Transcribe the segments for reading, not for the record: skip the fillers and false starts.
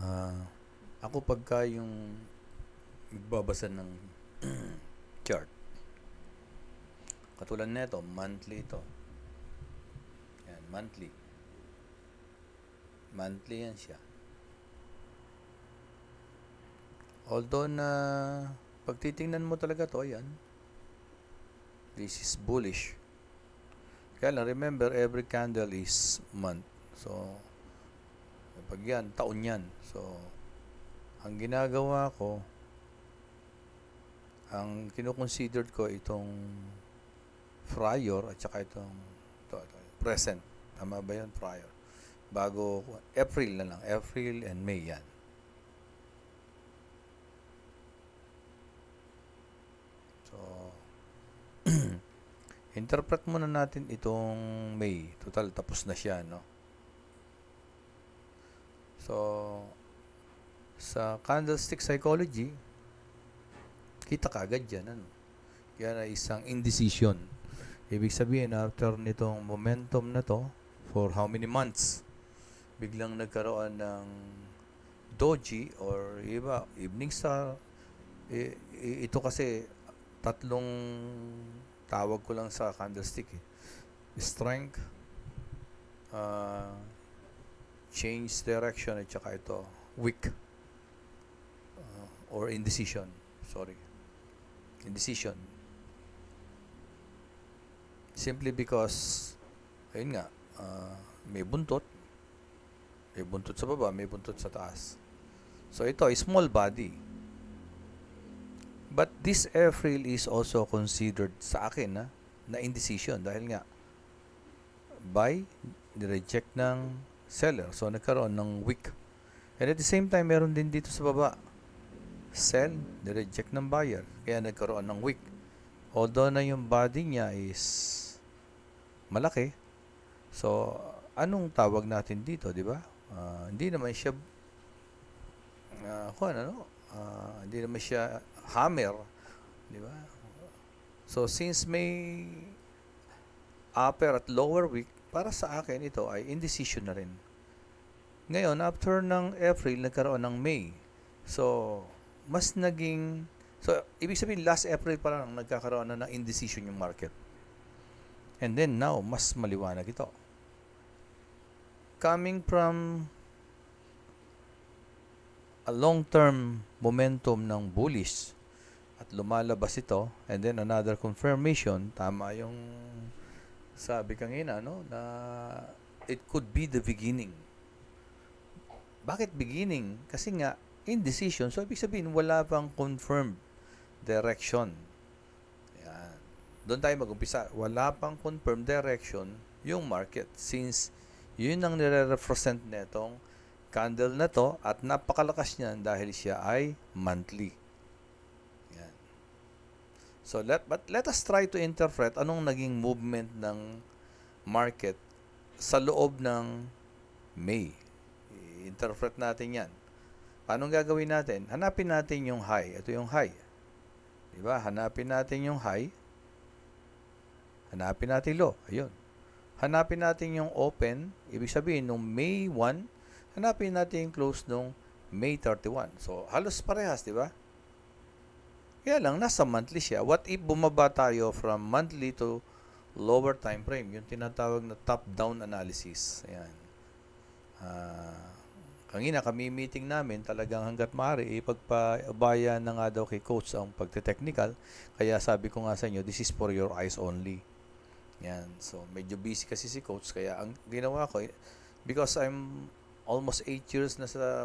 Ah, ako pagka yung magbabasa ng chart, katulad nito, monthly ito. Yan, monthly. Monthly yan siya. Although na pag titingnan mo talaga to, yan, this is bullish. Kaya lang, remember, every candle is month. So, pag yan, taon yan. So, ang ginagawa ko, ang kinukonsider ko itong prior at saka ito, present. Tama ba yun? Prior. Bago, April na lang. April and May yan. So, interpret muna natin itong May. Total, tapos na siya, no? So, sa candlestick psychology, kita ka agad yan, ano? Yan ay isang indecision. Ibig sabihin, after nitong momentum na to, for how many months, biglang nagkaroon ng doji or iba, evening star. Ito kasi, tatlong tawag ko lang sa candlestick. Strength, uh, change direction, at saka ito, weak, or indecision. Sorry. Indecision. Simply because, ayun nga, may buntot. May buntot sa baba, may buntot sa taas. So ito, small body. But this April is also considered sa akin na indecision dahil nga buy, nireject ng seller. So nagkaroon ng weak. And at the same time, meron din dito sa baba. Sell, nireject ng buyer. Kaya nagkaroon ng weak. Although na yung body niya is malaki. So, anong tawag natin dito, di ba? Hindi naman siya hindi naman siya hammer, di ba? So, since may upper at lower week, para sa akin ito ay indecision na rin. Ngayon, after ng April, nagkaroon ng May. So, mas naging... So, ibig sabihin, last April pa lang nagkakaroon na ng indecision yung market. And then now, mas maliwanag ito. Coming from a long-term momentum ng bullish at lumalabas ito, and then another confirmation, tama yung sabi kanina, no? Na it could be the beginning. Bakit beginning? Kasi nga, indecision. So, ibig sabihin, wala pang confirmed direction. Yan. Doon tayo mag-umpisa. Wala pang confirmed direction yung market since yun ang nire-represent netong candle na to at napakalakas niyan dahil siya ay monthly. Yan. So, let us try to interpret anong naging movement ng market sa loob ng May. I-interpret natin yan. Paano gagawin natin? Hanapin natin yung high. Ito yung high. Diba? Hanapin natin yung high. Hanapin natin low. Ayun. Hanapin natin yung open. Ibig sabihin, nung May 1, hanapin natin yung close nung May 31. So, halos parehas, di ba? Kaya lang, nasa monthly siya. What if bumaba tayo from monthly to lower time frame? Yung tinatawag na top-down analysis. Ayan. Kanina kami meeting namin, talagang hanggat maaari, ipagpabaya na nga daw kay coach ang pagte-technical. Kaya sabi ko nga sa inyo, this is for your eyes only. Yan. So, medyo busy kasi si coach. Kaya ang ginawa ko, because I'm almost 8 years na sa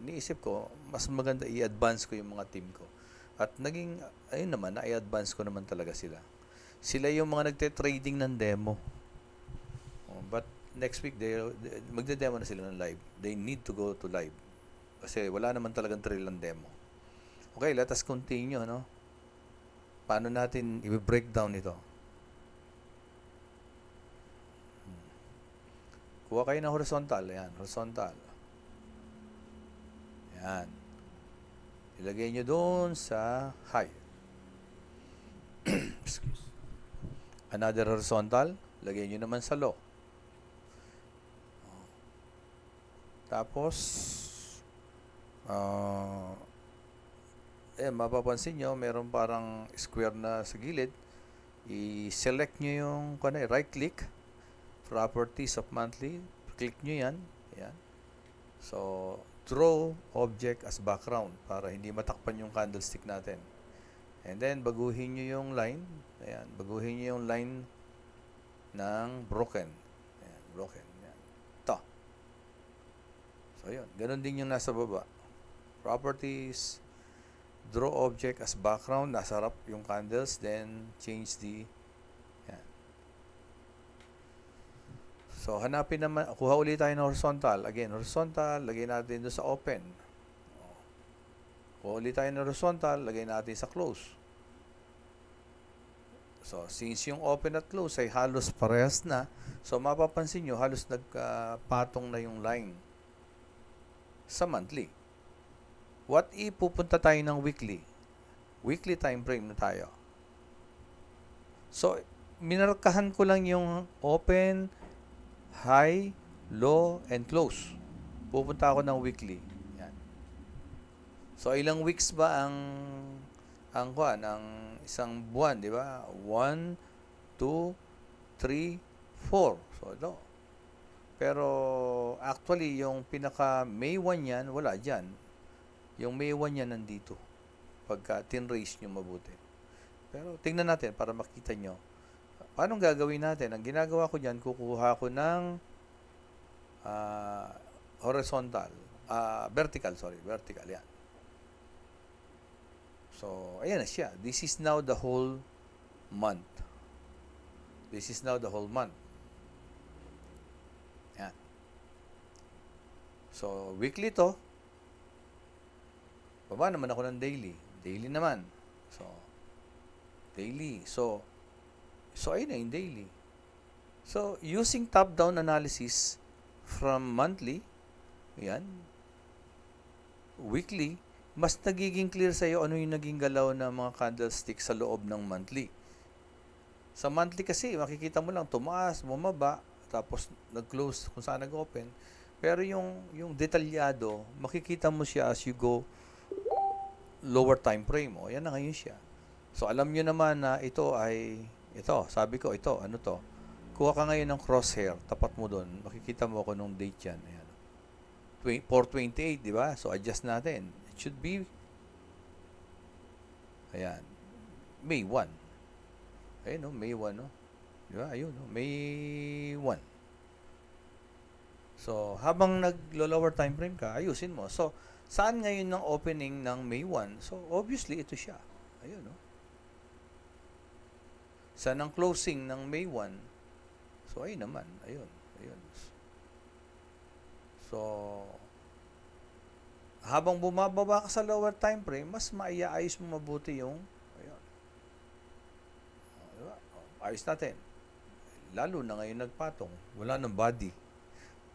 niisip ko, mas maganda i-advance ko yung mga team ko. At naging, ayun naman, na-i-advance ko naman talaga sila. Sila yung mga nagte-trading ng demo. But next week, magde-demo na sila ng live. They need to go to live. Kasi wala naman talagang trail ng demo. Okay, let us continue, no? Paano natin i-breakdown ito? Kuha kayo ng horizontal. Ayan, horizontal. Ayan. Ilagay nyo doon sa high. Excuse. Another horizontal. Lagay nyo naman sa low. Tapos, Ah, mapapansin nyo, meron parang square na sa gilid. I-select nyo yung right click, properties of monthly, click nyo yan. Ayan. So, draw object as background para hindi matakpan yung candlestick natin. And then, baguhin nyo yung line. Ayan, baguhin nyo yung line ng broken. Ayan, broken. Ayan. Ito. So, yun. Ganon din yung nasa baba. Properties, draw object as background, nasa harap yung candles, then change the, yan. So, hanapin naman, kuha ulit tayo ng horizontal. Again, horizontal, lagay natin doon sa open. Kuha ulit tayo ng horizontal, lagay natin sa close. So, since yung open at close ay halos parehas na, so mapapansin nyo, halos nagpatong na yung line sa monthly. What if pupunta tayo ng weekly? Weekly time frame na tayo. So, minarkahan ko lang yung open, high, low, and close. Pupunta ako ng weekly. Yan. So, ilang weeks ba ang isang buwan, di ba? 1, 2, 3, 4. So, ito. Pero, actually, yung pinaka May 1 yan, wala dyan. Yung May 1 yan nandito. Pagka tinrace nyo mabuti. Pero, tingnan natin para makita nyo. Paano gagawin natin? Ang ginagawa ko dyan, kukuha ko ng horizontal. Vertical, yan. So, ayan na siya. This is now the whole month. This is now the whole month. Yan. So, weekly to. Baba naman ako ng daily. Daily naman. So, daily. So ayun na yung daily. So, using top-down analysis from monthly, yan, weekly, mas nagiging clear sa iyo ano yung naging galaw ng mga candlestick sa loob ng monthly. Sa monthly kasi, makikita mo lang tumaas, bumaba, tapos nag-close kung saan nag-open. Pero yung detalyado, makikita mo siya as you go lower time frame. O, yan na ngayon siya. So, alam nyo naman na ito, sabi ko, ano to? Kuha ka ngayon ng crosshair, tapat mo doon, makikita mo ako nung date yan. Ayan. 4/28, di ba? So, adjust natin. It should be, ayan, May 1. Ayun, no? May 1, no? Di ba? Ayun, no? May 1. So, habang nag-lower time frame ka, ayusin mo. So, saan ngayon ng opening ng May 1? So, obviously, ito siya. Ayun, no? Saan ang closing ng May 1? So, ayun naman. Ayun. So, habang bumababa ka sa lower time frame, mas maiaayos mo mabuti yung, ayun. Diba? Ayos natin. Lalo na ngayon nagpatong. Wala ng body.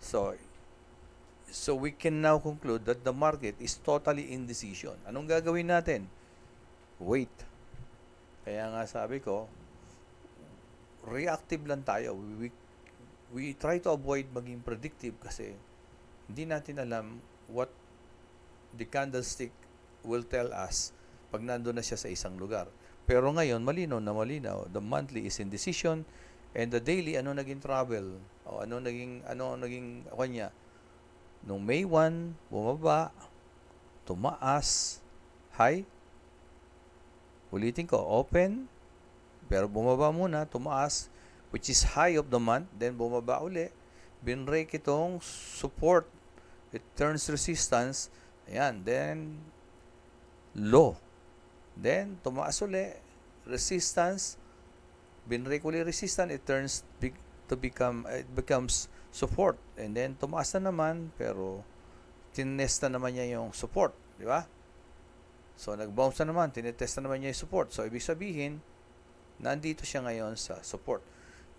So we can now conclude that the market is totally indecision. Anong gagawin natin? Wait. Kaya nga sabi ko, reactive lang tayo. We try to avoid maging predictive kasi hindi natin alam what the candlestick will tell us pag nandun na siya sa isang lugar. Pero ngayon, malinaw na malinaw. The monthly is indecision and the daily, ano naging travel? O ano naging kanya? Nung May 1, bumaba, tumaas, high. Ulitin ko, open, pero bumaba muna, tumaas, which is high of the month, then bumaba uli, binrake itong support, it turns resistance, ayan, then low, then tumaas uli, resistance, binrake uli resistance, it turns it becomes support, and then tumaas na naman, pero tinest na naman niya yung support, di ba? So, nag-bounce na naman, tinetest na naman niya yung support. So, ibig sabihin, nandito siya ngayon sa support.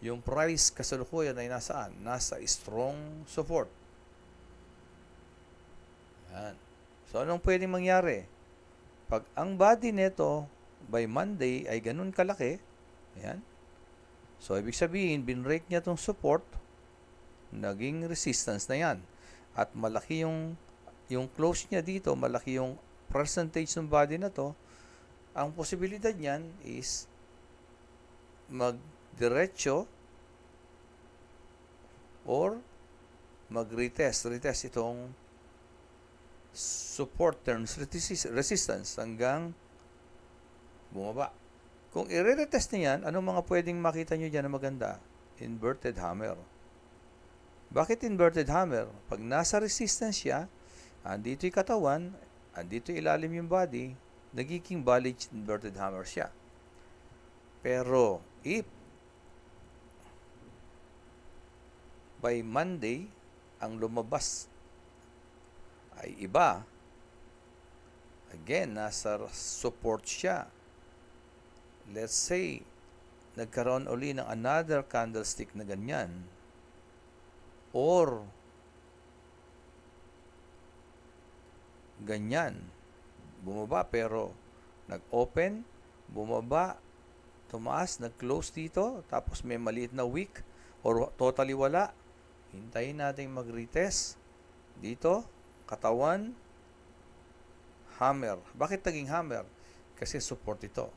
Yung price kasalukuyan ay nasaan? Nasa strong support. Yan. So, anong pwedeng mangyari? Pag ang body nito by Monday ay ganun kalaki, yan. So, ibig sabihin, binrake niya itong support, naging resistance na yan. At malaki yung yung close niya dito, malaki yung percentage ng body na to, ang posibilidad niyan is mag-diretso or mag-retest itong support turns resistance hanggang bumaba. Kung i-retest niyan, anong mga pwedeng makita nyo dyan na maganda? Inverted hammer. Bakit inverted hammer? Pag nasa resistance siya, andito yung katawan, andito ilalim yung body, nagiging valid inverted hammer siya. Pero, if by Monday, ang lumabas ay iba, again, nasa support siya. Let's say, nagkaroon uli ng another candlestick na ganyan, or ganyan, bumaba pero nag-open, bumaba, tumaas, nag-close dito, tapos may maliit na wick or totally wala, hintayin natin mag-retest dito, katawan, hammer. Bakit naging hammer? Kasi support ito.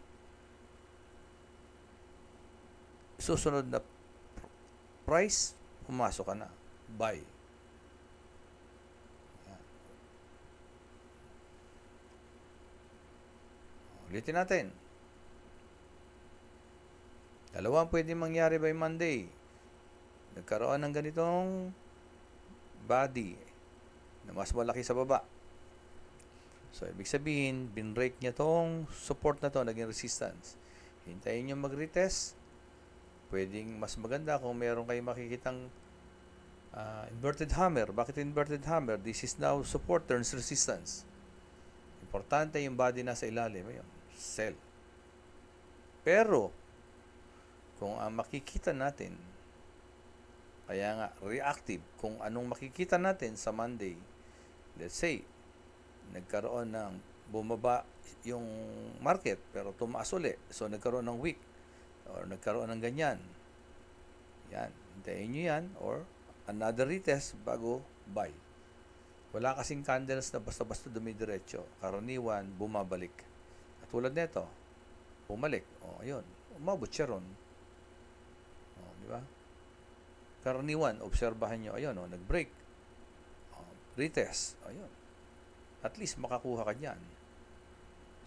Susunod na price, pumasok ka na. Buy. Ulitin natin. Dalawang pwede mangyari by Monday. Nagkaroon ng ganitong body na mas malaki sa baba. So, ibig sabihin, binrake niya tong support na to, naging resistance. Hintayin nyo mag-retest. Pwedeng mas maganda kung meron kayo makikitang inverted hammer. Bakit inverted hammer? This is now support turns resistance. Importante yung body nasa ilalim. Ayun, sell. Pero, kung ang makikita natin, kaya nga, reactive, kung anong makikita natin sa Monday, let's say, nagkaroon ng bumaba yung market, pero tumaas uli. So, nagkaroon ng week, or nagkaroon ng ganyan. Yan, hintayin nyo yan, or another retest bago buy. Wala kasing candles na basta-basta dumidiretso. Karaniwan, bumabalik. At tulad nito, bumalik. O, ayun, umabot siya ron. O, di ba? Karaniwan, obserbahan nyo, ayun, o, nag-break. O, retest, ayun. At least makakuha ka dyan.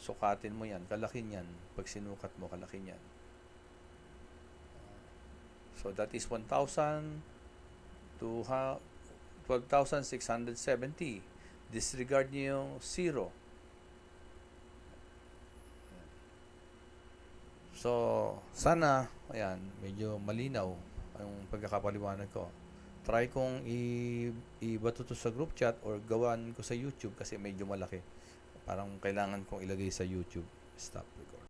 Sukatin mo yan, kalaki yan. Pag sinukat mo, kalaki yan. So, that is 1,000 to 12,670. Disregard niyo yung 0. So, sana, ayan, medyo malinaw yung pagkakapaliwanag ko. Try kong ibato to sa group chat or gawan ko sa YouTube kasi medyo malaki. Parang kailangan kong ilagay sa YouTube. Stop record.